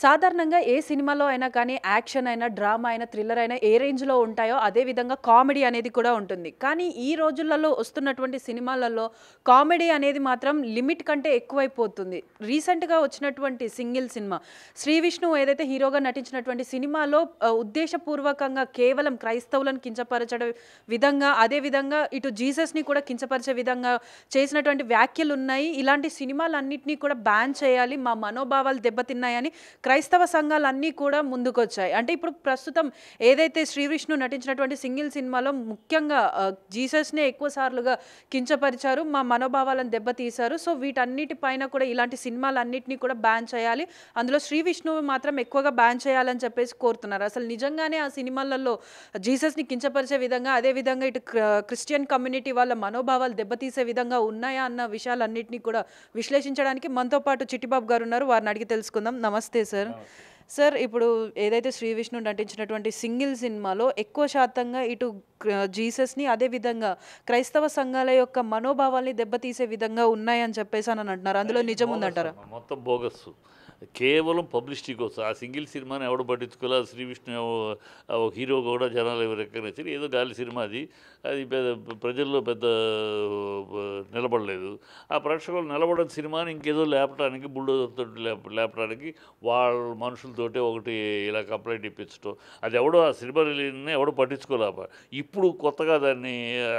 సాధారణంగా ఏ సినిమాలో అయినా కానీ యాక్షన్ అయినా, డ్రామా అయినా, థ్రిల్లర్ అయినా ఏ రేంజ్‌లో ఉంటాయో అదే విధంగా కామెడీ అనేది కూడా ఉంటుంది. కానీ ఈ రోజులలో వస్తున్నటువంటి సినిమాలలో కామెడీ అనేది మాత్రం లిమిట్ కంటే ఎక్కువైపోతుంది. రీసెంట్‌గా వచ్చినటువంటి సింగిల్ సినిమా 'శ్రీ విష్ణు' ఏదైతే హీరోగా నటించినటువంటి సినిమాలో ఉద్దేశపూర్వకంగా కేవలం క్రైస్తవులను కించపరచడం విధంగా, అదే విధంగా ఇటు జీసస్‌ని కూడా కించపరిచే విధంగా చేసినటువంటి వ్యాఖ్యలున్నాయి. ఇలాంటి సినిమాలన్నిటిని కూడా బ్యాన్ చేయాలి. మా మనోభావాలు దెబ్బతిన్నాయని క్రైస్తవ సంఘాలన్నీ కూడా ముందుకొచ్చాయి. అంటే ఇప్పుడు ప్రస్తుతం ఏదైతే 'శ్రీ విష్ణు' నటించినటువంటి సింగిల్ సినిమాలో ముఖ్యంగా జీసస్‌నే ఎక్కువ సార్లుగా కించపరిచారు. మా మనోభావాలను దెబ్బతీశారు. సో వీటన్నిటి పైన కూడా ఇలాంటి సినిమాలన్నిటిని కూడా బ్యాన్ చేయాలి. అందులో 'శ్రీ విష్ణువు' మాత్రం ఎక్కువగా బ్యాన్ చేయాలని చెప్పేసి కోరుతున్నారు. అసలు నిజంగానే ఆ సినిమాలలో జీసస్‌ని కించపరిచే విధంగా, అదే విధంగా ఇటు క్రిస్టియన్ కమ్యూనిటీ వాళ్ళ మనోభావాలు దెబ్బతీసే విధంగా ఉన్నాయా అన్న విషయాలన్నిటిని కూడా విశ్లేషించడానికి మనతో పాటు చిట్టిబాబు గారు ఉన్నారు. వారిని అడిగి తెలుసుకుందాం. నమస్తే సార్. సార్, ఇప్పుడు ఏదైతే 'శ్రీ విష్ణు' నటించినటువంటి సింగిల్ సినిమాలో ఎక్కువ శాతంగా ఇటు జీసస్‌ని, అదే విధంగా క్రైస్తవ సంఘాల యొక్క మనోభావాల్ని దెబ్బతీసే విధంగా ఉన్నాయని చెప్పేసి అని అంటున్నారు. అందులో నిజం ఉందంటారా? మొత్తం బోగస్సు. కేవలం పబ్లిసిటీ కోసం ఆ సింగిల్ సినిమాని ఎవడు పట్టించుకోలే. శ్రీ విష్ణు ఒక హీరో కూడా జనాలు ఎవరు రికగ్నైజ్ ఏదో గాలి సినిమా అది. అది ప్రజల్లో పెద్ద నిలబడలేదు. ఆ ప్రేక్షకులు నిలబడని సినిమాని ఇంకేదో లేపడానికి బుల్డోజర్తో లేపడానికి వాళ్ళ మనుషులతోటే ఒకటి ఇలా కంప్లైంట్ ఇప్పించడం. అది ఎవడో ఆ సినిమా రిలీజ్ని ఎవడో పట్టించుకోలే. ఇప్పుడు కొత్తగా దాన్ని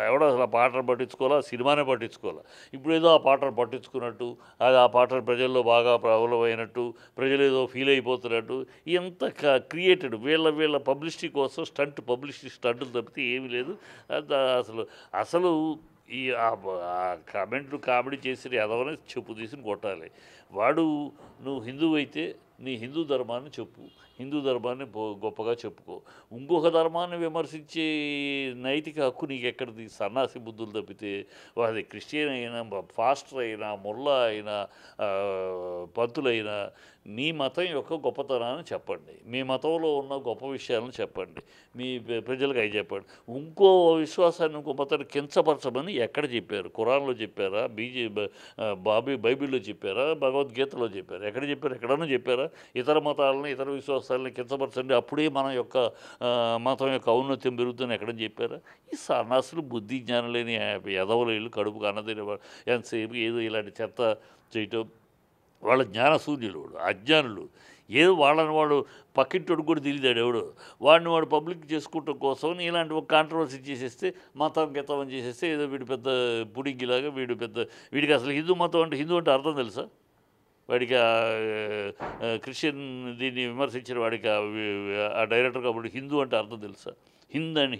ఎవడో అసలు ఆ పాటను పట్టించుకోలే, ఆ సినిమానే పట్టించుకోలే. ఇప్పుడు ఏదో ఆ పాటను పట్టించుకున్నట్టు, అది ఆ పాటను ప్రజల్లో బాగా ప్రబలమైనట్టు, ప్రజలు ఏదో ఫీల్ అయిపోతున్నట్టు, ఎంత క్రియేటెడ్ వీళ్ళ పబ్లిసిటీ కోసం పబ్లిసిటీ స్టంట్లు తప్పితే ఏమీ లేదు. అసలు అసలు ఈ కామెంట్లు కామెడీ చేసి ఎదవనే చెప్పు తీసుకుని కొట్టాలి. వాడు నువ్వు హిందువు అయితే నీ హిందూ ధర్మాన్ని చెప్పు, హిందూ ధర్మాన్ని గొప్పగా చెప్పుకో. ఇంకొక ధర్మాన్ని విమర్శించే నైతిక హక్కు నీకు ఎక్కడిది? సన్నాసి బుద్ధులు తప్పితే అది క్రిస్టియన్ అయినా, ఫాస్టర్ అయినా, ముల్లా అయినా, పంతులైనా మీ మతం యొక్క గొప్పతనాన్ని చెప్పండి, మీ మతంలో ఉన్న గొప్ప విషయాలను చెప్పండి, మీ ప్రజలకు అవి చెప్పండి. ఇంకో విశ్వాసాన్ని ఇంకో మతాన్ని కించపరచమని ఎక్కడ చెప్పారు? ఖురాన్లో చెప్పారా? బైబిల్లో చెప్పారా? భగవద్గీతలో చెప్పారు? ఎక్కడ చెప్పారు? ఎక్కడన్నా చెప్పారా? ఇతర మతాలని, ఇతర విశ్వాసాలని కించపరచండి, అప్పుడే మన యొక్క మతం యొక్క ఔన్నత్యం పెరుగుతుందని ఎక్కడ చెప్పారా? ఈ సన్నాసులు, బుద్ధి జ్ఞానం లేని ఎదవలేళ్ళు, కడుపుకు అన్నదిన ఎంతసేపు ఏదో ఇలాంటి చెత్త చేయటం. వాళ్ళ జ్ఞానశూన్యులు, అజ్ఞానులు. ఏదో వాళ్ళని వాడు పక్కింటోడు కూడా తెలియదాడు ఎవడు. వాడు పబ్లిక్ చేసుకోవటం కోసం ఇలాంటి ఒక కాంట్రవర్సీ చేసేస్తే, మతం గతం చేసేస్తే ఏదో వీడు పెద్ద పుడింగిలాగా, వీడికి అసలు హిందూ మతం అంటే హిందూ అంటే అర్థం తెలుసా? వాడికి క్రిస్టియన్ దీన్ని విమర్శించిన వాడికి ఆ డైరెక్టర్ కాబట్టి హిందూ అంటే అర్థం తెలుసా?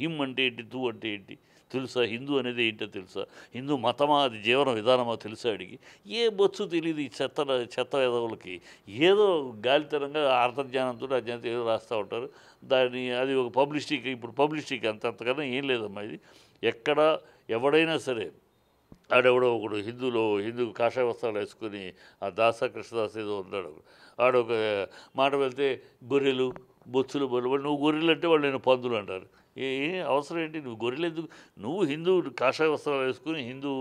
హిమ్ అంటే ఏంటి, తూ అంటే ఏంటి తెలుసా? హిందూ అనేది ఏంటో తెలుసా? హిందూ మతమా, అది జీవన విధానమా తెలుసా? అడిగి ఏ బొచ్చు తెలియదు ఈ చెత్త ఎదవులకి. ఏదో గాలితనంగా అర్థజ్ఞానంతో అజ్ఞానంతో ఏదో రాస్తూ ఉంటారు. అది ఒక పబ్లిసిటీకి, ఇప్పుడు పబ్లిసిటీకి అంతకన్నా ఏం లేదమ్మా. ఇది ఎక్కడ ఎవడైనా సరే ఆడెవడో ఒకడు హిందూ కాషాయ వస్త్రాలు వేసుకుని ఆ కృష్ణదాస్ ఏదో ఉన్నాడు. ఆడొక మాట వెళ్తే గొర్రెలు, బొచ్చులు, బొర్రెలు, నువ్వు గొర్రెలు అంటే వాళ్ళు నేను పందులు అంటారు. ఏ అవసరం ఏంటి? నువ్వు గొర్రెలు ఎందుకు? నువ్వు హిందూ కాషాయ వస్త్రాలు వేసుకుని హిందూ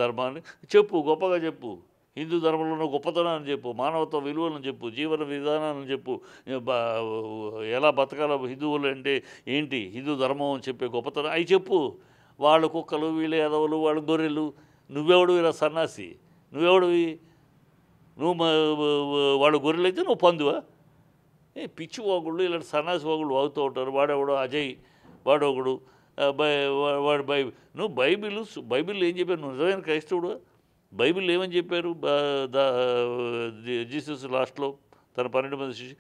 ధర్మాన్ని చెప్పు, గొప్పగా చెప్పు. హిందూ ధర్మంలో ఉన్న గొప్పతనాన్ని చెప్పు, మానవత్వ విలువలను చెప్పు, జీవన విధానాలను చెప్పు. ఎలా బతకాల హిందువులు అంటే ఏంటి, హిందూ ధర్మం అని చెప్పే గొప్పతనం అవి చెప్పు. వాళ్ళ కుక్కలు, వీళ్ళ ఎదవలు, వాళ్ళ గొర్రెలు. నువ్వెవడు ఇలా సన్నాసి? నువ్వెవడివి? నువ్వు వాళ్ళ గొర్రెలు అయితే నువ్వు పందువా? పిచ్చి వాగుళ్ళు, ఇలాంటి సన్నాసి వాగుళ్ళు వాగుతూ ఉంటారు. వాడెవడో అజయ్, వాడొకడు వాడు నువ్వు బైబిల్ ఏం చెప్పారు? నువ్వు నిజమైన క్రైస్తవుడు? బైబిల్ ఏమని చెప్పారు? జీసస్ లాస్ట్లో తన 12 మంది శిష్యులు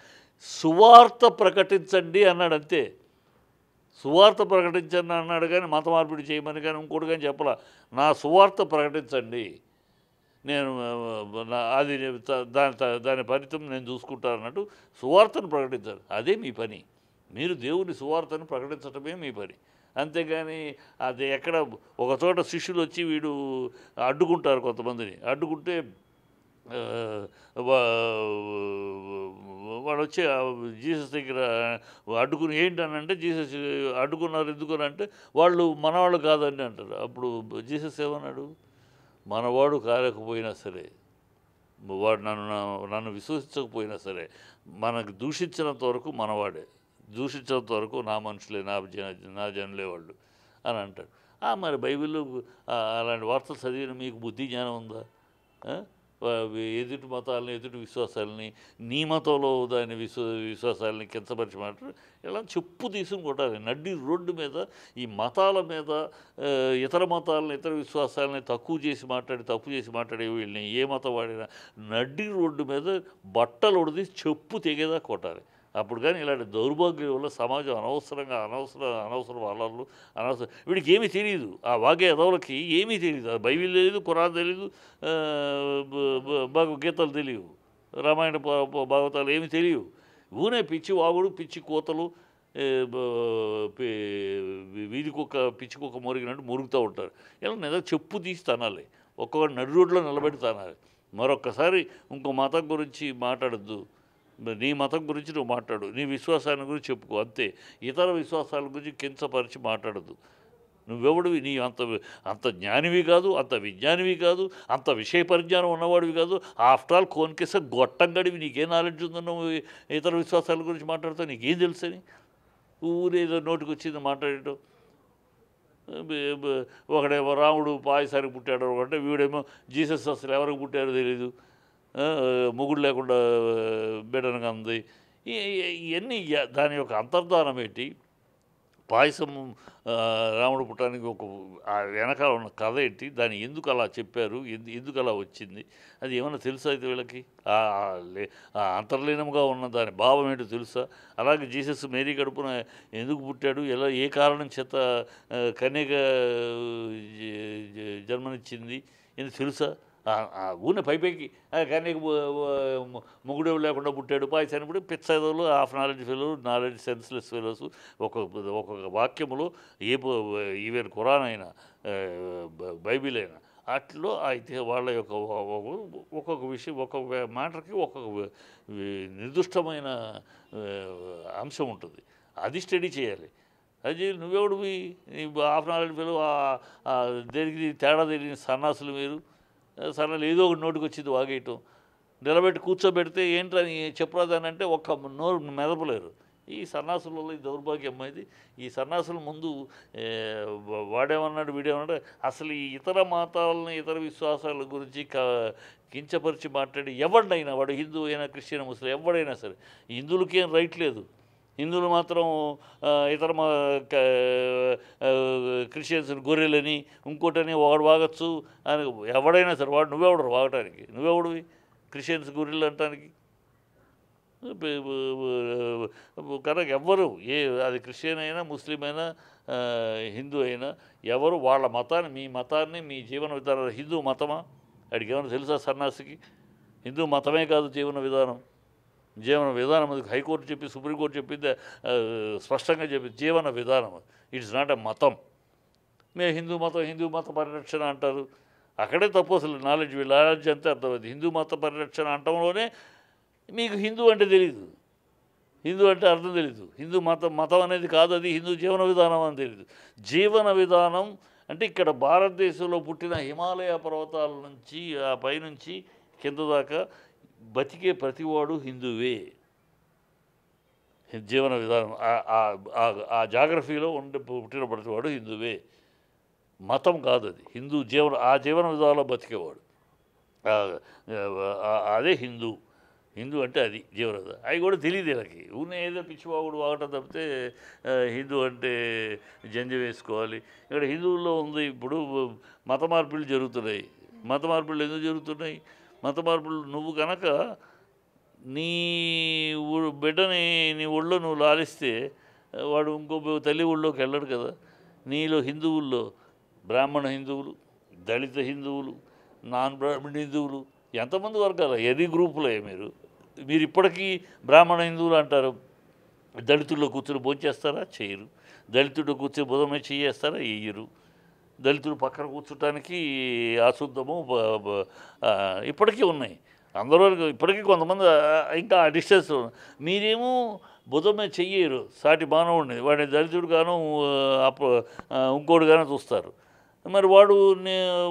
సువార్త ప్రకటించండి అన్నాడు, అంతే. సువార్త ప్రకటించండి అన్నాడు, కానీ మత మార్పిడి చేయమని కానీ ఇంకోటి కానీ చెప్పలా. నా సువార్త ప్రకటించండి, నేను అది దాని ఫలితం నేను చూసుకుంటాను అన్నట్టు సువార్తను ప్రకటించాలి. అదే మీ పని. మీరు దేవుని సువార్తను ప్రకటించడమే మీ పని. అంతేగాని అది ఎక్కడ ఒక చోట శిష్యులు వచ్చి వీడు అడ్డుకుంటారు, కొంతమందిని అడ్డుకుంటే వాడు వచ్చి జీసస్ దగ్గర అడ్డుకుని ఏంటనంటే, జీసస్ అడ్డుకున్నారు ఎందుకనంటే వాళ్ళు మనవాళ్ళు కాదండి అంటారు. అప్పుడు జీసస్ ఏమన్నాడు? మనవాడు కాలేకపోయినా సరే వాడు నన్ను విశ్వసించకపోయినా సరే మనకు దూషించినంత వరకు మనవాడే, దూషించినంత వరకు నా మనుషులే, నా జనులే వాళ్ళు అని అంటాడు. మరి బైబిల్లో అలాంటి వార్తలు చదివిన మీకు బుద్ధి జ్ఞానం ఉందా? ఎదుటి మతాలని, ఎదుటి విశ్వాసాలని, నీ మతంలో దాని విశ్వాసాలని కించపరిచి మాట్లాడు ఇలా చెప్పు తీసుకుని కొట్టాలి. నడ్డి రోడ్డు మీద ఈ మతాల మీద ఇతర మతాలని, ఇతర విశ్వాసాలని తప్పు చేసి మాట్లాడే వీళ్ళని ఏ మతం వాడినా నడ్డి రోడ్డు మీద బట్టలు ఉడిది చెప్పు తెగేదా కొట్టాలి. అప్పుడు కానీ ఇలాంటి దౌర్భాగ్యం వల్ల సమాజం అనవసర వాళ్ళలు వీడికి ఏమీ తెలియదు. ఆ వాగే ఎదవులకి ఏమీ తెలియదు. బైబిల్ తెలియదు, ఖురాన్ తెలీదు, భగవద్గీతలు తెలియవు, రామాయణ భాగవతాలు ఏమీ తెలియవు. ఊనే పిచ్చి వాగుడు, పిచ్చి కోతలు, వీధి కుక్క పిచ్చి కుక్క మురిగినట్టు మురుగుతూ ఉంటారు. ఇలా నిజంగా చెప్పు తీసి తనాలి, ఒక్కొక్క నడి రోడ్లో నిలబెట్టి తనాలి. మరొక్కసారి ఇంకో మతం గురించి మాట్లాడద్దు. నీ మతం గురించి నువ్వు మాట్లాడు, నీ విశ్వాసాన్ని గురించి చెప్పుకో అంతే. ఇతర విశ్వాసాల గురించి కించపరిచి మాట్లాడద్దు. నువ్వెవడివి? నీ అంత జ్ఞానివి కాదు, అంత విజ్ఞానివి కాదు, అంత విషయ పరిజ్ఞానం ఉన్నవాడివి కాదు. ఆఫ్టర్ ఆల్ కోన్కేస గొట్టం గడివి నీకేం నాలెడ్జ్ ఉందో నువ్వు ఇతర విశ్వాసాల గురించి మాట్లాడుతావు? నీకేం తెలుసని ఊరేదో నోటికి వచ్చింది మాట్లాడటం. ఒకడేమో రాముడు పాయసానికి పుట్టాడు అంటే, వీడేమో జీసస్ అసలు ఎవరికి పుట్టారో తెలీదు, మొగుడు లేకుండా బిడ్డనగా ఉంది. ఇవన్నీ దాని యొక్క అంతర్ధానం ఏంటి? పాయసం రాముడు పుట్టడానికి ఒక వెనకాల ఉన్న కథ ఏంటి? దాన్ని ఎందుకు అలా చెప్పారు? ఎందుకు అలా వచ్చింది? అది ఏమన్నా తెలుసా అయితే వీళ్ళకి? అంతర్లీనంగా ఉన్న దాని భావం ఏంటో తెలుసా? అలాగే జీసస్ మేరీ కడుపున ఎందుకు పుట్టాడు, ఎలా ఏ కారణం చేత కన్యక జన్మనిచ్చింది ఎందుకు తెలుసా? ఊనే పైపైకి కన్యక మొగుడు లేకుండా పుట్టాడు పాయసాన్ని పుట్టి పిచ్చదోలు, హాఫ్ నాలెడ్జ్ సెన్స్లెస్ ఫెలోస్. ఒక్కొక్క వాక్యములో ఈవెన్ ఖురాన్ అయినా బైబిల్ అయినా అట్లో అయితే వాళ్ళ యొక్క ఒక్కొక్క విషయం, ఒక్కొక్క మ్యాటర్కి ఒక్కొక్క నిర్దిష్టమైన అంశం ఉంటుంది. అది స్టడీ చేయాలి. అది నువ్వెవడివి? హాఫ్ నాలెడ్జ్ ఫెలో దేనికి తేడా తెలియని సన్నాసులు మీరు. సన్నలు ఏదో ఒకటి నోటికి వచ్చింది వాగేయటం, నిలబెట్టి కూర్చోబెడితే ఏంటని చెప్పరాదని అంటే ఒక్క నోరు మెదపలేరు. ఈ సన్నాసులలో ఈ దౌర్భాగ్యం ఇది. ఈ సన్నాసుల ముందు వాడేమన్నాడు వీడేమన్నాడు అసలు ఈ ఇతర మతాలని, ఇతర విశ్వాసాల గురించి కించపరిచి మాట్లాడి ఎవడినైనా, వాడు హిందూ అయినా, క్రిస్టియన్, ముస్లిం ఎవడైనా సరే, హిందువులకి ఏం రైట్ లేదు. హిందువులు మాత్రం ఇతర క్రిస్టియన్స్ గొర్రెలని ఇంకోటని వాడు వాగచ్చు అని ఎవడైనా సరే. వాడు నువ్వెవడు వాగటానికి? నువ్వెవడివి క్రిస్టియన్స్ గొర్రెలు అంటానికి? కనుక ఎవ్వరు అది క్రిస్టియన్ అయినా, ముస్లిం అయినా, హిందూ అయినా ఎవరు వాళ్ళ మతాన్ని, మీ మతాన్ని, మీ జీవన విధానం హిందూ మతమా? వాడికి ఏమైనా తెలుసా సన్నాసికి? హిందూ మతమే కాదు జీవన విధానం అది హైకోర్టు చెప్పి, సుప్రీంకోర్టు చెప్పింది, స్పష్టంగా చెప్పింది జీవన విధానం. ఇట్స్ నాట్ ఎ మతం. మేము హిందూ మత పరిరక్షణ అంటారు. అక్కడే తప్పు. అసలు నాలెడ్జ్ అంతే అర్థమైంది. హిందూ మత పరిరక్షణ అంటంలోనే మీకు హిందూ అంటే తెలీదు, హిందూ అంటే అర్థం తెలీదు. హిందూ మతం అనేది కాదు, అది హిందూ జీవన విధానం అని తెలీదు. జీవన విధానం అంటే ఇక్కడ భారతదేశంలో పుట్టిన హిమాలయ పర్వతాల నుంచి ఆ పైనుంచి కింద దాకా బతికే ప్రతివాడు హిందువే. జీవన విధానం ఆ జాగ్రఫీలో పుట్టిన ప్రతివాడు హిందువే. మతం కాదు అది. హిందూ జీవన విధానంలో బతికేవాడు అదే హిందూ. హిందూ అంటే అది జీవన విధానం. అవి కూడా తెలియదు వీళ్ళకి. ఊనే ఏదో పిచ్చివాగుడు వాగటం తప్పితే హిందూ అంటే జంజి వేసుకోవాలి. ఇక్కడ హిందువుల్లో ఉంది. ఇప్పుడు మత మార్పిళ్ళు జరుగుతున్నాయి. మత మార్పిళ్ళు ఎందుకు జరుగుతున్నాయి? మత మార్పులు నువ్వు కనుక నీ బిడ్డని నీ ఒళ్ళో నువ్వు లాలిస్తే వాడు ఇంకో తల్లి ఒళ్ళోకి వెళ్ళడు కదా. నీలో హిందువుల్లో బ్రాహ్మణ హిందువులు, దళిత హిందువులు, నాన్ బ్రాహ్మణ హిందువులు ఎంతమంది వర్గాలు, ఎన్ని గ్రూపులే మీరు ఇప్పటికీ బ్రాహ్మణ హిందువులు అంటారు. దళితుల్లో కూర్చొని భోంచేస్తారా? చేయరు. దళితుల్లో కూర్చొని బుధమే చేయేస్తారా? వేయరు. దళితులు పక్కన కూర్చోటానికి అశుద్ధము ఇప్పటికీ ఉన్నాయి. అందరూ ఇప్పటికీ కొంతమంది ఇంకా ఆ డిస్టెన్స్. మీరేమో బుధమే చెయ్యరు సాటి మానవుడిని, వాడిని దళితుడు గాను ఇంకోడు గాను చూస్తారు. మరి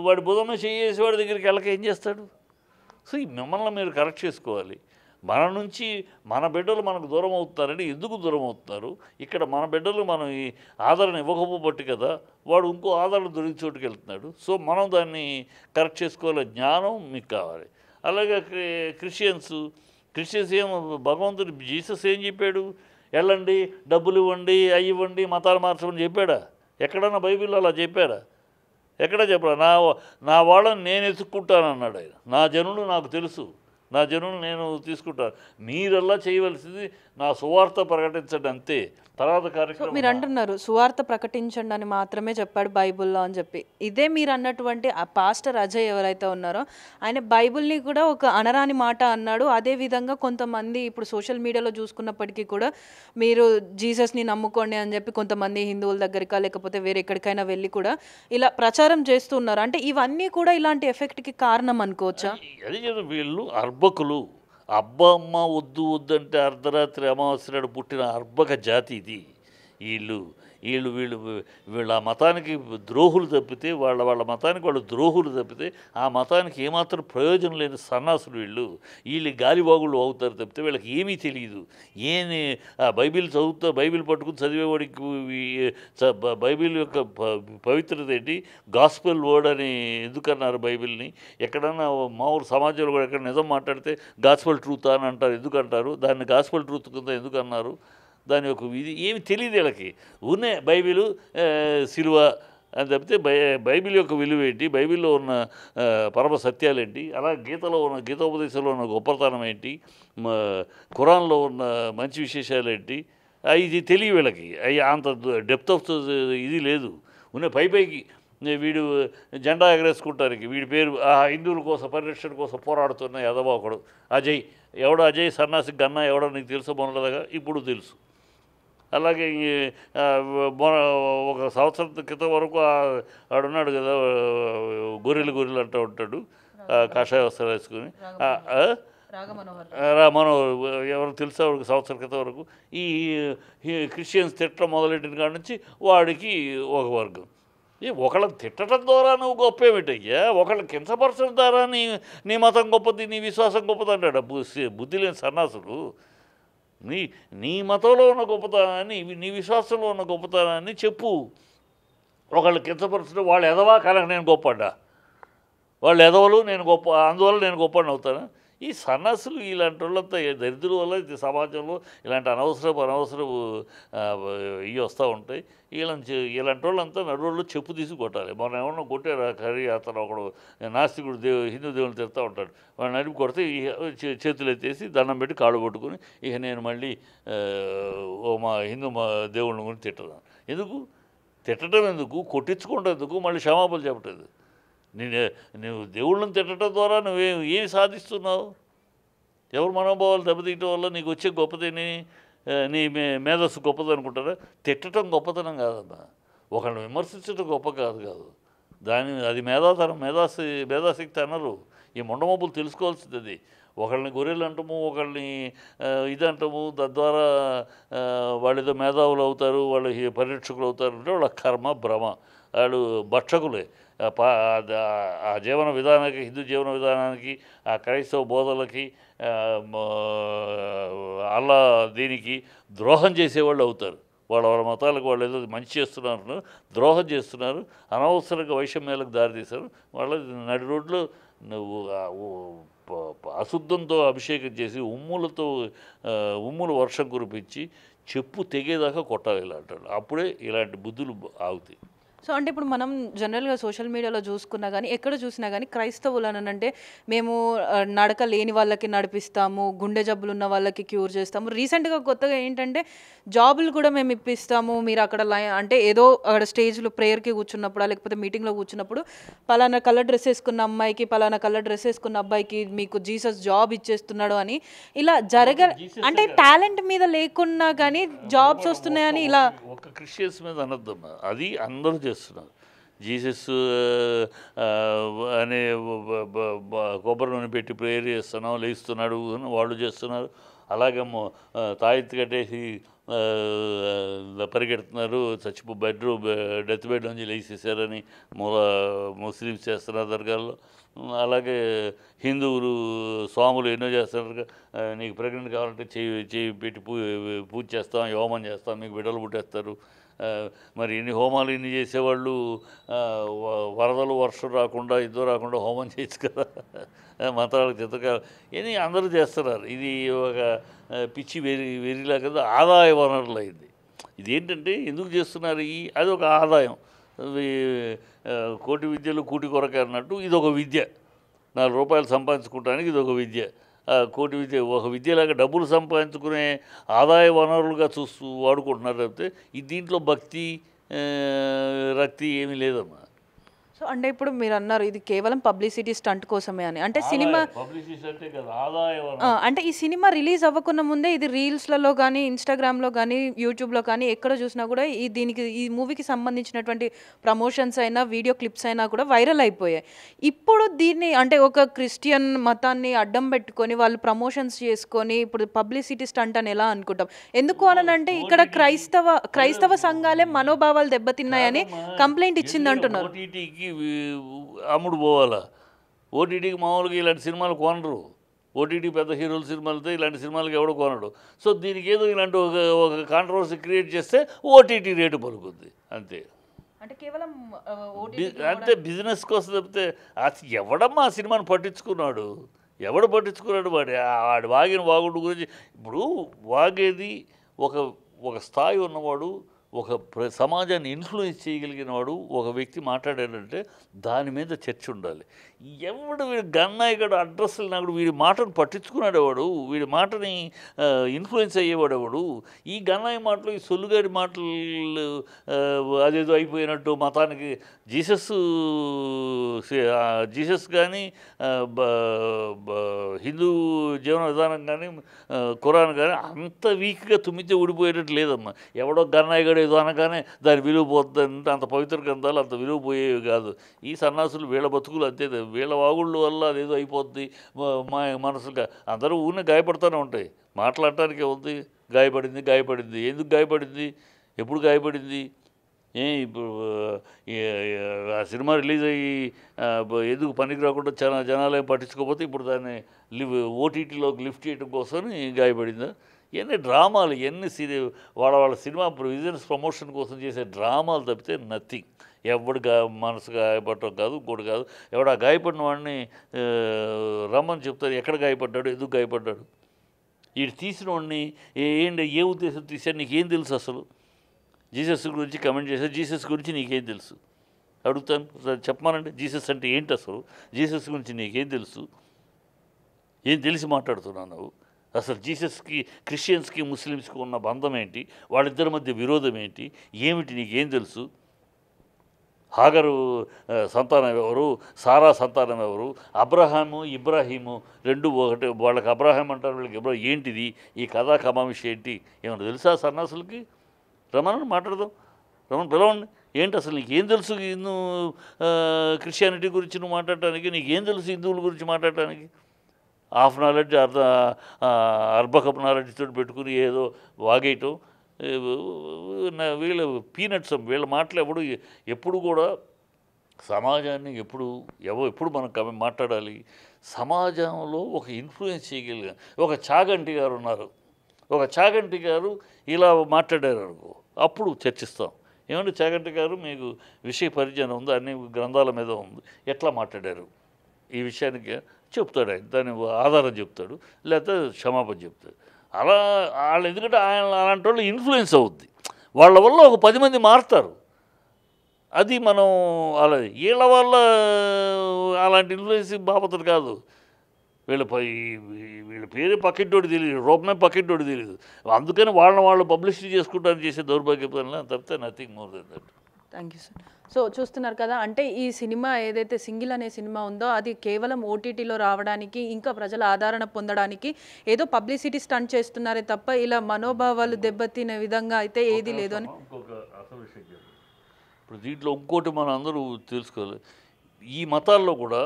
వాడి బుధమే చెయ్యేసి వాడి దగ్గరికి వెళ్ళక ఏం చేస్తాడు? సో ఈ మిమ్మల్ని మీరు కరెక్ట్ చేసుకోవాలి. మన నుంచి మన బిడ్డలు మనకు దూరం అవుతున్నారని ఎందుకు దూరం అవుతున్నారు? ఇక్కడ మన బిడ్డలు మనం ఈ ఆదరణ ఇవ్వకపోబట్టి కదా వాడు ఇంకో ఆదరణ దొరికి చోటుకి వెళ్తున్నాడు. సో మనం దాన్ని కరెక్ట్ చేసుకోవాలి. జ్ఞానం మీకు కావాలి. అలాగే క్రిస్టియన్స్ ఏం భగవంతుడు జీసస్ ఏం చెప్పాడు? వెళ్ళండి, డబ్బులు ఇవ్వండి, అవి ఇవ్వండి, మతాలు మార్చమని చెప్పాడా? ఎక్కడన్నా బైబిల్లో అలా చెప్పాడా? ఎక్కడ చెప్పాడు? నా వాళ్ళని నేను ఎత్తుక్కుంటానన్నాడు ఆయన. నా జనులు నాకు తెలుసు, నా జనులు నేను తీసుకుంటాను. మీరల్లా చేయవలసింది నా సువార్త ప్రకటించండి అంతే. తర్వాత కార్యక్రమం మీరు అంటున్నారు సువార్త ప్రకటించండి అని మాత్రమే చెప్పాడు బైబిల్లో అని చెప్పి. ఇదే మీరు అన్నటువంటి ఆ పాస్టర్ అజయ్ ఎవరైతే ఉన్నారో ఆయన బైబిల్ని కూడా ఒక అనరాని మాట అన్నాడు. అదేవిధంగా కొంతమంది ఇప్పుడు సోషల్ మీడియాలో చూసుకున్నప్పటికీ కూడా మీరు జీసస్ని నమ్ముకోండి అని చెప్పి కొంతమంది హిందువుల దగ్గరికా లేకపోతే వేరే ఎక్కడికైనా వెళ్ళి కూడా ఇలా ప్రచారం చేస్తున్నారు. అంటే ఇవన్నీ కూడా ఇలాంటి ఎఫెక్ట్కి కారణం అనుకోవచ్చా? అది వీళ్ళు అర్భకులు. అబ్బా అమ్మ వద్దు వద్దంటే అర్ధరాత్రి అమావాస్య నాడు పుట్టిన అర్భక జాతి ఇది. వీళ్ళు వీళ్ళు వీళ్ళు వీళ్ళ మతానికి ద్రోహులు తప్పితే వాళ్ళ మతానికి వాళ్ళు ద్రోహులు తప్పితే ఆ మతానికి ఏమాత్రం ప్రయోజనం లేని సన్నాసులు వీళ్ళు. గాలివాగుళ్ళు అవుతారు తప్పితే వీళ్ళకి ఏమీ తెలియదు. బైబిల్ బైబిల్ పట్టుకుని చదివేవాడికి బైబిల్ యొక్క పవిత్రత ఏంటి, గాస్పెల్ వర్డ్ అని ఎందుకన్నారు బైబిల్ని? ఎక్కడన్నా మామూలు సమాజంలో కూడా ఎక్కడ నిజం మాట్లాడితే గాస్పెల్ ట్రూత్ అని అంటారు. ఎందుకంటారు దాన్ని? గాస్పెల్ ట్రూత్ కింద ఎందుకు అన్నారు? దాని యొక్క ఇది ఏమి తెలియదు వీళ్ళకి. ఊనే బైబిలు సిలువ అని తప్పితే బైబిల్ యొక్క విలువ ఏంటి, బైబిల్లో ఉన్న పరమ సత్యాలు ఏంటి, అలా గీతోపదేశంలో ఉన్న గొప్పతనం ఏంటి, ఖురాన్లో ఉన్న మంచి విశేషాలు ఏంటి, ఇది తెలియ వీళ్ళకి. అవి అంత డెప్త్ ఆఫ్ ఇది లేదు. పైకి వీడు జెండా ఎగరేసుకుంటారు. వీడి పేరు హిందువుల కోసం పరిరక్షణ కోసం పోరాడుతున్న యాదవ ఒకడు అజయ్. ఎవడో అజయ్ సన్నాసి గన్నా ఎవడో నీకు తెలుసు మొన్నగా? ఇప్పుడు తెలుసు. అలాగే ఒక సంవత్సరం క్రితం వరకు ఆడున్నాడు కదా, గొర్రెలు అంటూ ఉంటాడు కాషాయ వస్త్రాలు వేసుకుని. మనోహర్ ఎవరు తెలుసా వాడికి? సంవత్సరం క్రితం వరకు ఈ క్రిస్టియన్స్ తిట్టడం మొదలెట్టిన కాడ నుంచి వాడికి ఒక వర్గం. ఒకళ్ళని తిట్టడం ద్వారా నువ్వు గొప్ప ఏమిటయ్యా? ఒకళ్ళని కించపరచడం ద్వారా నీ మతం గొప్పది, నీ విశ్వాసం గొప్పది అంటాడు బుద్ధి లేని సన్నాసులు. నీ మతంలో ఉన్న గొప్పతనాన్ని, నీ విశ్వాసంలో ఉన్న గొప్పతనాన్ని చెప్పు. ఒకళ్ళు కించపరచడం వాళ్ళు ఎదవా కనుక నేను గొప్పడ్డా, వాళ్ళు ఎదవలు నేను గొప్ప, అందువల్ల నేను గొప్పని అవుతాను. ఈ సన్నాసులు ఇలాంటి వాళ్ళంతా దరిద్రుల వల్ల సమాజంలో ఇలాంటి అనవసరపు ఇవి వస్తూ ఉంటాయి. ఇలాంటి వాళ్ళంతా నడువుళ్ళు చెప్పు తీసి కొట్టాలి. మనం ఏమన్నా కొట్టారు కర్రీ అతను ఒకడు నాస్తికుడు హిందూ దేవుని తిరుగుతూ ఉంటాడు. వాడు నడిపి కొడితే చేతులు ఎత్తేసి దండం పెట్టి కాళ్ళు పట్టుకుని నేను మళ్ళీ మా దేవుళ్ళని గురించి తిట్టడం ఎందుకు? తిట్టడం ఎందుకు? కొట్టించుకోవడం ఎందుకు? మళ్ళీ క్షమాపణ చెప్పలేదు. నువ్వు దేవుళ్ళని తిట్టడం ద్వారా ఏమి సాధిస్తున్నావు? ఎవరు మనోభావాలు దెబ్బతీయటం వల్ల నీకు వచ్చే గొప్పదని, నీ మేధస్సు గొప్పది అనుకుంటారా? తిట్టడం గొప్పతనం కాదమ్మా. ఒకళ్ళని విమర్శించడం గొప్ప కాదు. అది మేధాశక్తి అన్నారు. ఈ మొండమొబ్బులు తెలుసుకోవాల్సింది అది. ఒకళ్ళని గొర్రెలు అంటాము, ఒకళ్ళని ఇది అంటాము, తద్వారా వాళ్ళు ఏదో మేధావులు అవుతారు, వాళ్ళు పరిరక్షకులు అవుతారు అంటే వాళ్ళ కర్మ భ్రమ. వాళ్ళు భక్షకులే. ఆ జీవన విధానానికి, హిందూ జీవన విధానానికి, ఆ క్రైస్తవ బోధలకి, అల్లా దీనికి ద్రోహం చేసేవాళ్ళు అవుతారు. వాళ్ళ మతాలకు వాళ్ళు ఏదో మంచి చేస్తున్నారు, ద్రోహం చేస్తున్నారు, అనవసరంగా వైషమ్యాలకు దారితీశారు. వాళ్ళ నడి రోడ్లో నువ్వు అశుద్ధంతో అభిషేకం చేసి ఉమ్ముల వర్షం కురిపించి చెప్పు తెగేదాకా కొట్టాలి ఇలాంటి. అప్పుడే ఇలాంటి బుద్ధులు ఆగుతాయి. సో అంటే ఇప్పుడు మనం జనరల్గా సోషల్ మీడియాలో చూసుకున్నా కానీ ఎక్కడ చూసినా కానీ క్రైస్తవులు అని అంటే మేము నడక లేని వాళ్ళకి నడిపిస్తాము, గుండె జబ్బులు ఉన్న వాళ్ళకి క్యూర్ చేస్తాము, రీసెంట్గా కొత్తగా ఏంటంటే జాబులు కూడా మేము ఇప్పిస్తాము, మీరు అక్కడ అంటే ఏదో అక్కడ స్టేజ్లో ప్రేయర్కి కూర్చున్నప్పుడు లేకపోతే మీటింగ్లో కూర్చున్నప్పుడు పలానా కలర్ డ్రెస్ వేసుకున్న అమ్మాయికి పలానా కలర్ డ్రెస్ వేసుకున్న అబ్బాయికి మీకు జీసస్ జాబ్ ఇచ్చేస్తున్నాడు అని ఇలా అంటే టాలెంట్ మీద లేకున్నా కానీ జాబ్స్ వస్తున్నాయని ఇలా ఒక క్రిస్టియన్స్ మీద అనొద్దమ్మా. అది అందరూ చేస్తున్నారు. జీసస్ అనే కొబ్బరి నూనె పెట్టి ప్రేయర్ చేస్తున్నాం, లేస్తున్నాడు వాళ్ళు చేస్తున్నారు. అలాగే తాయెత్తు కట్టేసి పరిగెడుతున్నారు, బెడ్రూమ్ డెత్ బెడ్ నుంచి లేచేసారని ముస్లిమ్స్ చేస్తున్నారు దర్గాల్లో. అలాగే హిందువులు స్వాములు ఎన్నో చేస్తున్నారు. నీకు ప్రెగ్నెంట్ కావాలంటే చేయి పెట్టి పూజ చేస్తాం, హోమం చేస్తాం, మీకు బిడ్డలు పుట్టేస్తారు. మరి ఇన్ని హోమాలు ఇన్ని చేసేవాళ్ళు వరదలు వర్షం రాకుండా ఇద్దరు రాకుండా హోమం చేయొచ్చు కదా. మంత్రాలకు చిత్రకాలు ఇవన్నీ అందరూ చేస్తున్నారు. ఇది ఒక పిచ్చి వెరిలా కదా, ఆదాయ వనరులు అయింది. ఇదేంటంటే ఎందుకు చేస్తున్నారు? అది ఒక ఆదాయం. కోటి విద్యలు కూటి కొరకే అన్నట్టు ఇది ఒక విద్య. 4 రూపాయలు సంపాదించుకోవడానికి ఇది ఒక విద్య. కోటి విద్య ఒక విద్యలాగా డబ్బులు సంపాదించుకునే ఆదాయ వనరులుగా చూస్తూ వాడుకుంటున్నారు. తప్పితే దీంట్లో భక్తి రక్తి ఏమీ లేదమ్మా. సో అంటే ఇప్పుడు మీరు అన్నారు ఇది కేవలం పబ్లిసిటీ స్టంట్ కోసమే అని. అంటే సినిమా పబ్లిసిటీ అంటే కదా ఆదాయ అంటే ఈ సినిమా రిలీజ్ అవ్వకుండా ముందే ఇది రీల్స్లలో కానీ ఇన్స్టాగ్రామ్లో కానీ యూట్యూబ్లో కానీ ఎక్కడ చూసినా కూడా ఈ మూవీకి సంబంధించినటువంటి ప్రమోషన్స్ అయినా వీడియో క్లిప్స్ అయినా కూడా వైరల్ అయిపోయాయి. ఇప్పుడు దీన్ని అంటే ఒక క్రిస్టియన్ మతాన్ని అడ్డం పెట్టుకొని వాళ్ళు ప్రమోషన్స్ చేసుకొని ఇప్పుడు పబ్లిసిటీ స్టంట్ అని ఎలా అనుకుంటాం? ఎందుకు అనంటే ఇక్కడ క్రైస్తవ సంఘాలే మనోభావాలు దెబ్బతిన్నాయని కంప్లైంట్ ఇచ్చింది అంటున్నారు. అమ్ముడు పోవాలా? ఓటీటీకి మామూలుగా ఇలాంటి సినిమాలు కొనరు. ఓటీటీ పెద్ద హీరోల సినిమాలతో ఇలాంటి సినిమాలకి ఎవడో కొనడు. సో దీనికి ఏదో ఇలాంటి ఒక కాంట్రవర్సీ క్రియేట్ చేస్తే ఓటీటీ రేటు పలుకుద్ది అంతే. అంటే కేవలం అంటే బిజినెస్ కోసం తప్పితే ఎవడమ్మా ఆ సినిమాని పట్టించుకున్నాడు? ఎవడు పట్టించుకున్నాడు? వాడి వాగిన వాగుడు గురించి. ఇప్పుడు వాగేది ఒక స్థాయి ఉన్నవాడు, ఒక సమాజాన్ని ఇన్ఫ్లుయెన్స్ చేయగలిగిన వాడు ఒక వ్యక్తి మాట్లాడాడంటే దాని మీద చర్చ ఉండాలి. వీడు గన్నాయిగడు అడ్రస్లు నాకు వీడి మాటను పట్టించుకున్నాడేవాడు, వీడి మాటని ఇన్ఫ్లుయెన్స్ అయ్యేవాడేవాడు. ఈ గన్నాయి మాటలు, ఈ సొల్లుగాడి మాటలు అదేదో అయిపోయినట్టు మతానికి జీసస్ కానీ హిందూ జీవన విధానం కానీ ఖురాన్ కానీ అంత వీక్గా తుమ్మితే ఊడిపోయేటట్టు లేదమ్మా. ఎవడో గన్నాయిగడు ఏదో అనగానే దాని విలువ పోతుందంటే అంత పవిత్ర గ్రంథాలు అంత విలువ పోయేవి కాదు. ఈ సన్నాసులు వీళ్ళ బతుకులు అంతే. వీళ్ళ వాగుళ్ళ వల్ల అదేదో అయిపోద్ది మా మనసుగా. అందరూ ఊరినే గాయపడుతూనే ఉంటాయి. మాట్లాడటానికే ఉంది. గాయపడింది ఎందుకు గాయపడింది? ఎప్పుడు గాయపడింది? ఇప్పుడు ఆ సినిమా రిలీజ్ అయ్యి ఎందుకు పనికి రాకుండా చాలా జనాలు ఏం పట్టించుకోకపోతే ఇప్పుడు దాన్ని ఓటీటీలోకి లిఫ్ట్ చేయడం కోసం గాయపడిందా? ఇవన్నీ డ్రామాలు, ఇవన్నీ వాళ్ళ సినిమా బిజినెస్ ప్రమోషన్ కోసం చేసే డ్రామాలు తప్పితే నథింగ్. ఎవడు మనసు గాయపడటం కాదు, ఇంకోటి కాదు. ఎవడు ఆ గాయపడిన వాడిని రమ్మని చెప్తారు. ఎక్కడ గాయపడ్డాడు, ఎందుకు గాయపడ్డాడు? వీడు తీసిన వాడిని ఏ ఉద్దేశం తీశాడు నీకేం తెలుసు? అసలు జీసస్ గురించి కమెంట్ చేశారు. జీసస్ గురించి నీకేం తెలుసు అడుగుతాను, చెప్పమానండి. జీసస్ అంటే ఏంటి అసలు? జీసస్ గురించి నీకేం తెలుసు? ఏం తెలిసి మాట్లాడుతున్నావు నువ్వు? అసలు జీసస్కి క్రిస్టియన్స్కి ముస్లిమ్స్కి ఉన్న బంధం ఏంటి? వాళ్ళిద్దరి మధ్య విరోధం ఏంటి? ఏమిటి నీకేం తెలుసు? హాగరు సంతానం ఎవరు? సారా సంతానం ఎవరు? అబ్రహాము ఇబ్రాహీము రెండు ఒకటి. వాళ్ళకి అబ్రహాం అంటారు, వీళ్ళకి ఇబ్రాహీం. ఏంటిది ఈ కథా కమామిషి ఏంటి? ఏమన్నా తెలుసా సన్నాసులకి? రమణని మాట్లాడదాం, రమణ పిలవండి. ఏంటి అసలు నీకేం తెలుసు హిందూ క్రిస్టియానిటీ గురించి నువ్వు మాట్లాడటానికి? నీకేం తెలుసు హిందువుల గురించి మాట్లాడటానికి? హాఫ్ నాలెడ్జ్ అర్బకప్ నాలెడ్జ్తో పెట్టుకుని ఏదో వాగేయటం. వీళ్ళ పీనట్స్. వీళ్ళ మాటలు ఎప్పుడు కూడా సమాజాన్ని ఎప్పుడు మనం మాట్లాడాలి? సమాజంలో ఒక ఇన్ఫ్లుయెన్స్ చేయగలిగారు. ఒక చాగంటి గారు ఉన్నారు. ఒక చాగంటి గారు ఇలా మాట్లాడారు అనుకో, అప్పుడు చర్చిస్తాం. ఏమంటే చాగంటి గారు మీకు విషయ పరిజ్ఞానం ఉంది, అన్ని గ్రంథాల మీద ఉంది, ఎట్లా మాట్లాడారు ఈ విషయానికి చెప్తాడు. ఆయన దాని ఆధారం చెప్తాడు, లేకపోతే క్షమాపణ చెప్తాడు. వాళ్ళు ఎందుకంటే ఆయన అలాంటి వాళ్ళు ఇన్ఫ్లుయెన్స్ అవుద్ది. వాళ్ళ వల్ల ఒక 10 మంది మారుతారు. అది మనం అలా వీళ్ళ వల్ల అలాంటి ఇన్ఫ్లుయెన్స్ బాపతులు కాదు. వీళ్ళ పేరే పక్కింటోడు తెలియదు, రూపమే పక్కింటోడు తెలియదు. అందుకని వాళ్ళు పబ్లిసిటీ చేసుకుంటారని చేసే దౌర్భాగ్యపరంగా తప్పితే nothing more than that. Thank you sir. So చూస్తున్నారు కదా, అంటే ఈ సినిమా ఏదైతే సింగిల్ అనే సినిమా ఉందో అది కేవలం ఓటీటీలో రావడానికి, ఇంకా ప్రజల ఆదరణ పొందడానికి ఏదో పబ్లిసిటీ స్టంట్ చేస్తున్నారే తప్ప ఇలా మనోభావాలు దెబ్బతినే విధంగా అయితే ఏది లేదు అని. ఇంకొక అసలు విషయం చెప్పారు. ఇప్పుడు దీంట్లో ఇంకోటి మనం అందరూ తెలుసుకోవాలి. ఈ మతాల్లో కూడా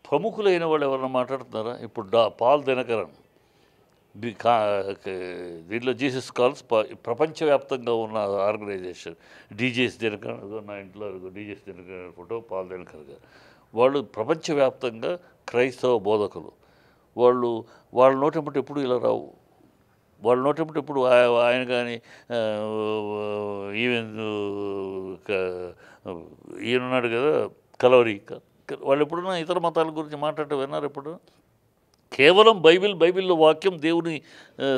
ప్రముఖులైన వాళ్ళు ఎవరైనా మాట్లాడుతున్నారా? ఇప్పుడు పాల్ దినకరన్ దీంట్లో జీసస్ కాల్స్ ప్రపంచవ్యాప్తంగా ఉన్న ఆర్గనైజేషన్. డీజేఎస్ దినకర్, నా ఇంట్లో డీజేఎస్ దినకర్ ఫోటో, పాల్ దినకర్ గారు. వాళ్ళు ప్రపంచవ్యాప్తంగా క్రైస్తవ బోధకులు. వాళ్ళ నోటెంబటి ఎప్పుడు ఇలా రావు. వాళ్ళ నోటెంబటి ఎప్పుడు ఆయన కానీ ఈవెన్ ఈయనున్నాడు కదా కలవరి, వాళ్ళు ఎప్పుడన్నా ఇతర మతాల గురించి మాట్లాడటం విన్నారు ఎప్పుడు? కేవలం బైబిల్లో వాక్యం దేవుని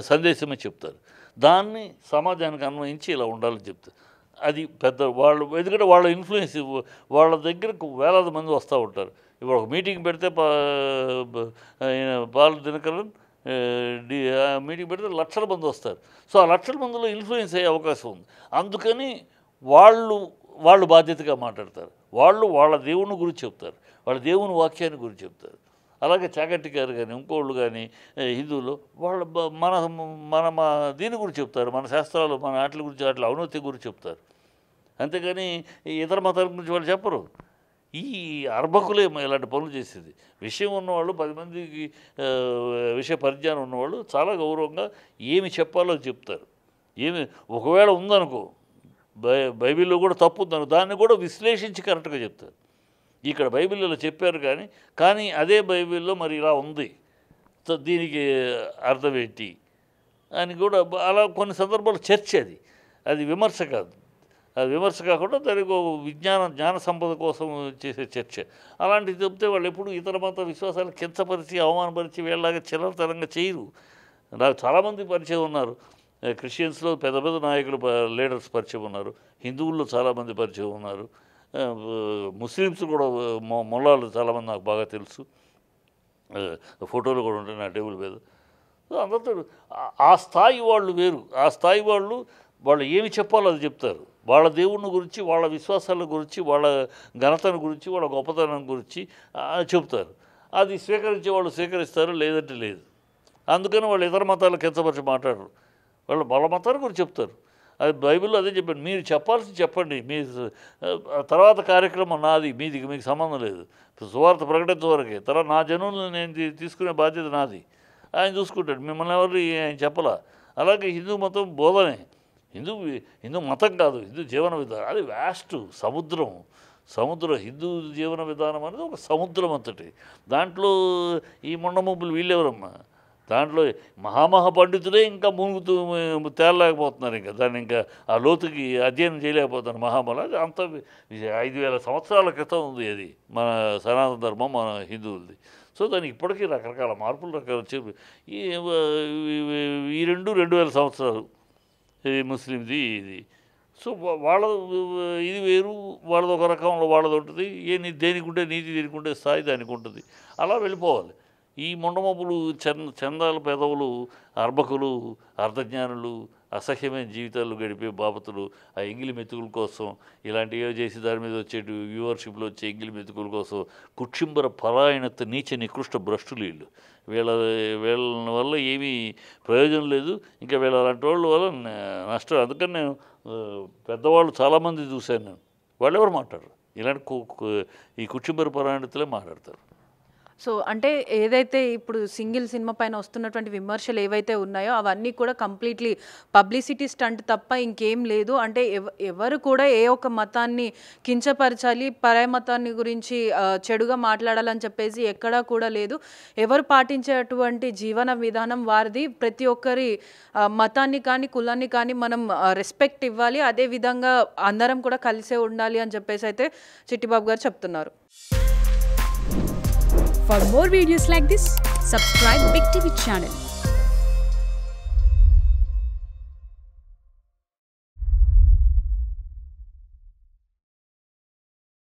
సందేశమే చెప్తారు. దాన్ని సమాజానికి అన్వయించి ఇలా ఉండాలని చెప్తారు. అది పెద్ద వాళ్ళు, ఎందుకంటే వాళ్ళ ఇన్ఫ్లుయెన్స్, వాళ్ళ దగ్గరకు వేలాది మంది వస్తూ ఉంటారు. ఇప్పుడు ఒక మీటింగ్ పెడితే పాల్ దినకరన్ మీటింగ్ పెడితే లక్షల మంది వస్తారు. సో ఆ లక్షల మందిలో ఇన్ఫ్లుయెన్స్ అయ్యే అవకాశం ఉంది. అందుకని వాళ్ళు బాధ్యతగా మాట్లాడతారు. వాళ్ళ దేవుని గురించి చెప్తారు, వాళ్ళ దేవుని వాక్యాన్ని గురించి చెప్తారు. అలాగే చాగంటి గారు కానీ ఇంకోళ్ళు కానీ హిందువులు వాళ్ళ మన దీని గురించి చెప్తారు, మన శాస్త్రాలు, మన వాటి గురించి, వాటి అవినీతి గురించి చెప్తారు. అంతేగాని ఇతర మతాల గురించి వాళ్ళు చెప్పరు. ఈ అర్భకులే ఇలాంటి పనులు చేసేది. విషయం ఉన్నవాళ్ళు, 10 మందికి విషయ పరిజ్ఞానం ఉన్నవాళ్ళు చాలా గౌరవంగా ఏమి చెప్పాలో చెప్తారు. ఒకవేళ ఉందనుకో, బైబిల్లో కూడా తప్పు ఉందనుకో, దాన్ని కూడా విశ్లేషించి కరెక్ట్గా చెప్తారు. ఇక్కడ బైబిల్లో చెప్పారు కానీ అదే బైబిల్లో మరి ఇలా ఉంది, దీనికి అర్థం ఏంటి అని కూడా అలా కొన్ని సందర్భాలు చర్చ. అది విమర్శ కాదు. అది విమర్శ కాకుండా దానికి జ్ఞాన సంపద కోసం చేసే చర్చ. అలాంటివి చెప్తే వాళ్ళు ఎప్పుడు ఇతర మత విశ్వాసాలు కించపరిచి అవమానపరిచి వీళ్ళలాగా చిల్లరతనంగా చేయరు. నాకు చాలామంది పరిచయం ఉన్నారు. క్రిస్టియన్స్లో పెద్ద పెద్ద నాయకులు, లీడర్స్ పరిచయం ఉన్నారు. హిందువుల్లో చాలామంది పరిచయం ఉన్నారు. ముస్లిమ్స్ కూడా మొల్లాలు చాలామంది నాకు బాగా తెలుసు. ఫోటోలు కూడా ఉంటాయి నా టేబుల్ మీద. అందరితో ఆ స్థాయి వాళ్ళు వేరు. ఆ స్థాయి వాళ్ళు ఏమి చెప్పాలో అది చెప్తారు. వాళ్ళ దేవుని గురించి, వాళ్ళ విశ్వాసాల గురించి, వాళ్ళ ఘనతను గురించి, వాళ్ళ గొప్పతనం గురించి చెప్తారు. అది స్వీకరించే వాళ్ళు స్వీకరిస్తారు, లేదంటే లేదు. అందుకని వాళ్ళు ఇతర మతాలకు కించపరిచి మాట్లాడరు. వాళ్ళ మతాల గురించి చెప్తారు. అది బైబిల్లో అదే చెప్పాను. మీరు చెప్పాల్సింది చెప్పండి, మీ తర్వాత కార్యక్రమం నాది, మీకు సంబంధం లేదు. సువార్త ప్రకటించే వరకే. తర్వాత నా జనులను నేను తీసుకునే బాధ్యత నాది. ఆయన చూసుకుంటాడు. మిమ్మల్ని ఎవరు ఆయన చెప్పలా. అలాగే హిందూ మతం బోధనే. హిందూ మతం కాదు, హిందూ జీవన విధానం. అది వ్యాస్ట్ సముద్రం. హిందూ జీవన విధానం అనేది ఒక సముద్రం అంతటి. దాంట్లో ఈ మొండమొబ్బులు వీళ్ళెవరమ్మా? దాంట్లో మహామహా పండితులే ఇంకా మునుగుతూ తేలలేకపోతున్నారు. ఇంకా దాన్ని ఇంకా ఆ లోతుకి అధ్యయనం చేయలేకపోతున్నారు. మహామహా అది అంత 5,000 సంవత్సరాల క్రితం ఉంది. అది మన సనాతన ధర్మం, మన హిందువులది. సో దానికి ఇప్పటికీ రకరకాల మార్పులు చెప్పి ఈ 2,000 సంవత్సరాలు ముస్లింది ఇది. సో వాళ్ళ ఇది వేరు, వాళ్ళది ఒక రకంలో వాళ్ళది ఉంటుంది. దేనికి ఉంటే నీతి, దేనికి ఉంటే స్థాయి దానికి ఉంటుంది. అలా వెళ్ళిపోవాలి. ఈ మొండమొబ్బులు, చందాల పెదవులు, అర్భకులు, అర్ధజ్ఞానులు, అసహ్యమైన జీవితాలు గడిపే బాపతులు, ఆ ఎంగిలి మెతుకుల కోసం ఇలాంటివో చేసి దాని మీద వచ్చే వ్యూవర్షిప్లో వచ్చే ఎంగిలి మెతుకుల కోసం కుక్షింబర పరాయణత నీచ నికృష్ట భ్రష్టులు వీళ్ళు. వీళ్ళ వల్ల ఏమీ ప్రయోజనం లేదు. ఇంకా వీళ్ళ అలాంటి వాళ్ళ వల్ల నష్టం. అందుకని నేను పెద్దవాళ్ళు చాలామంది చూశాను. నేను వాళ్ళు ఎవరు మాట్లాడరు. ఇలాంటి ఈ కుక్షింబర పరాయణతలే మాట్లాడతారు. సో అంటే ఏదైతే ఇప్పుడు సింగిల్ సినిమా పైన వస్తున్నటువంటి విమర్శలు ఏవైతే ఉన్నాయో అవన్నీ కూడా కంప్లీట్లీ పబ్లిసిటీ స్టంట్ తప్ప ఇంకేం లేదు. అంటే ఎవరు కూడా ఏ ఒక్క మతాన్ని కించపరచాలి, పరాయ మతాన్ని గురించి చెడుగా మాట్లాడాలని చెప్పేసి ఎక్కడా కూడా లేదు. ఎవరు పాటించేటువంటి జీవన విధానం వారిది. ప్రతి ఒక్కరి మతాన్ని కానీ కులాన్ని కానీ మనం రెస్పెక్ట్ ఇవ్వాలి. అదేవిధంగా అందరం కూడా కలిసే ఉండాలి అని చెప్పేసి అయితే చిట్టిబాబు గారు చెప్తున్నారు. For more videos like this, subscribe Big TV channel.